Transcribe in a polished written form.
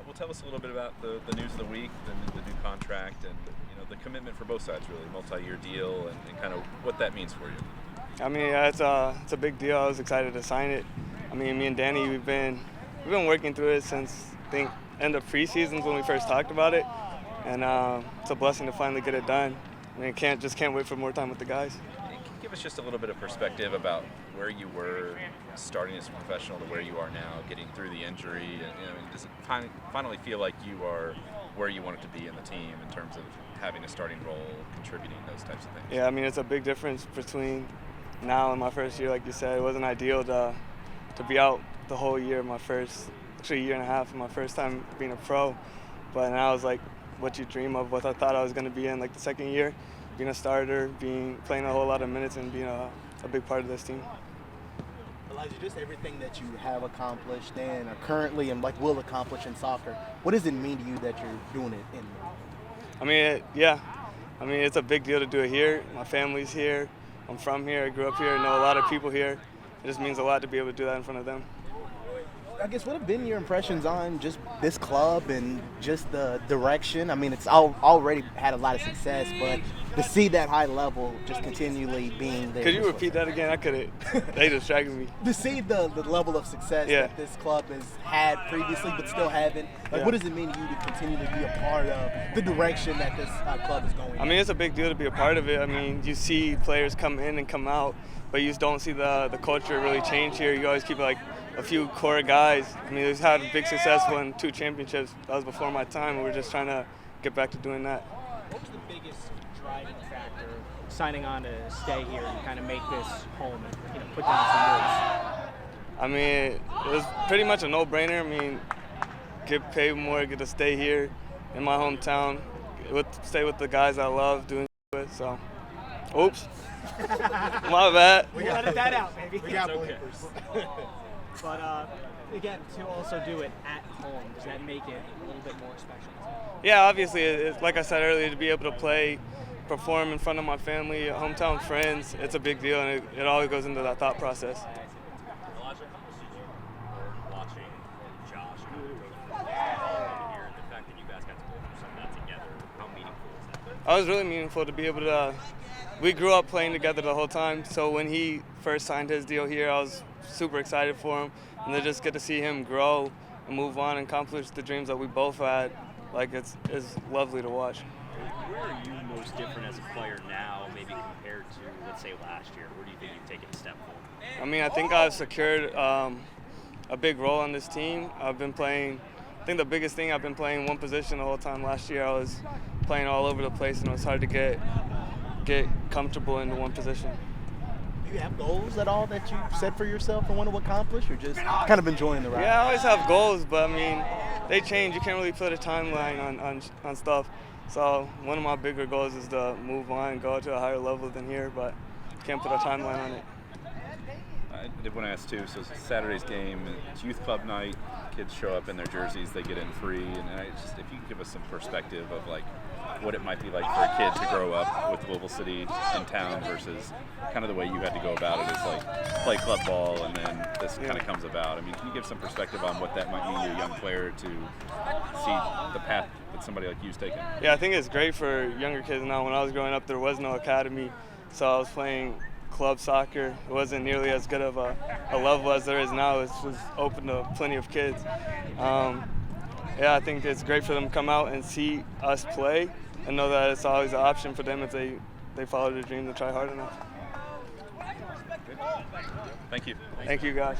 Well, tell us a little bit about the news of the week, the new contract, and the commitment for both sides, really, multi-year deal, and kind of what that means for you. I mean, it's a big deal. I was excited to sign it. I mean, me and Danny, we've been working through it since I think end of preseasons when we first talked about it, and it's a blessing to finally get it done. I mean, can't wait for more time with the guys. Can you give us just a little bit of perspective about where you were starting as a professional to where you are now, getting through the injury, and does it finally feel like you are where you want it to be in the team in terms of having a starting role, contributing, those types of things? Yeah, I mean, it's a big difference between now and my first year. Like you said, it wasn't ideal to be out the whole year, actually a year and a half, my first time being a pro. But now it's like what you dream of, what I thought I was going to be in like the second year, being a starter, playing a whole lot of minutes, and being a big part of this team. Elijah, just everything that you have accomplished and are currently and will accomplish in soccer, what does it mean to you that you're doing it in? I mean, it's a big deal to do it here. My family's here. I'm from here. I grew up here. I know a lot of people here. It just means a lot to be able to do that in front of them. I guess, what have been your impressions on just this club and just the direction? I mean, it's already had a lot of success, but to see that high level just continually being there. Could you repeat that again? I couldn't. They distracted me. To see the level of success that this club has had previously but still haven't, what does it mean to you to continue to be a part of the direction that this club is going in? I mean, it's a big deal to be a part of it. I mean, you see players come in and come out, but you just don't see the culture really change here. You always keep like a few core guys. I mean, we've had big success, won 2 championships. That was before my time, and we're just trying to get back to doing that. What was the biggest driving factor signing on to stay here and kind of make this home and put down some roots? I mean, it was pretty much a no-brainer. I mean, get paid more, get to stay here in my hometown, stay with the guys I love doing with. So, oops, my bad. We got that out, baby. We got blinkers. But again, to also do it at home, does that make it a little bit more special? Yeah, obviously, it's, like I said earlier, to be able to perform in front of my family, hometown friends, it's a big deal, and it all goes into that thought process. Elijah, how much did you learn watching Josh kind of go through here, and the fact that you guys got to go through some of that together? How meaningful is that? It was really meaningful to be able to. We grew up playing together the whole time, so when he first signed his deal here, I was super excited for him, and to just get to see him grow and move on and accomplish the dreams that we both had, it's lovely to watch. Where are you most different as a player now, maybe compared to, let's say, last year? Where do you think you've taken a step forward? I mean, I think I've secured a big role on this team. I think the biggest thing, I've been playing one position the whole time. Last year I was playing all over the place, and it was hard to get comfortable into one position. Do you have goals at all that you set for yourself and want to accomplish, or just kind of enjoying the ride? Yeah, I always have goals, but I mean, they change. You can't really put a timeline on stuff. So one of my bigger goals is to move on and go to a higher level than here, but can't put a timeline on it. I did want to ask too, so it's Saturday's game, it's youth club night, kids show up in their jerseys, they get in free, and if you could give us some perspective of what it might be like for a kid to grow up with Louisville City in town versus kind of the way you had to go about it, is play club ball and then this kind of comes about. I mean, can you give some perspective on what that might mean to a young player to see the path that somebody like you's taken? Yeah, I think it's great for younger kids now. When I was growing up, there was no academy, so I was playing club soccer. It wasn't nearly as good of a level as there is now. It's just open to plenty of kids. I think it's great for them to come out and see us play and know that it's always an option for them if they follow their dream to try hard enough. Thank you. Thank you, guys.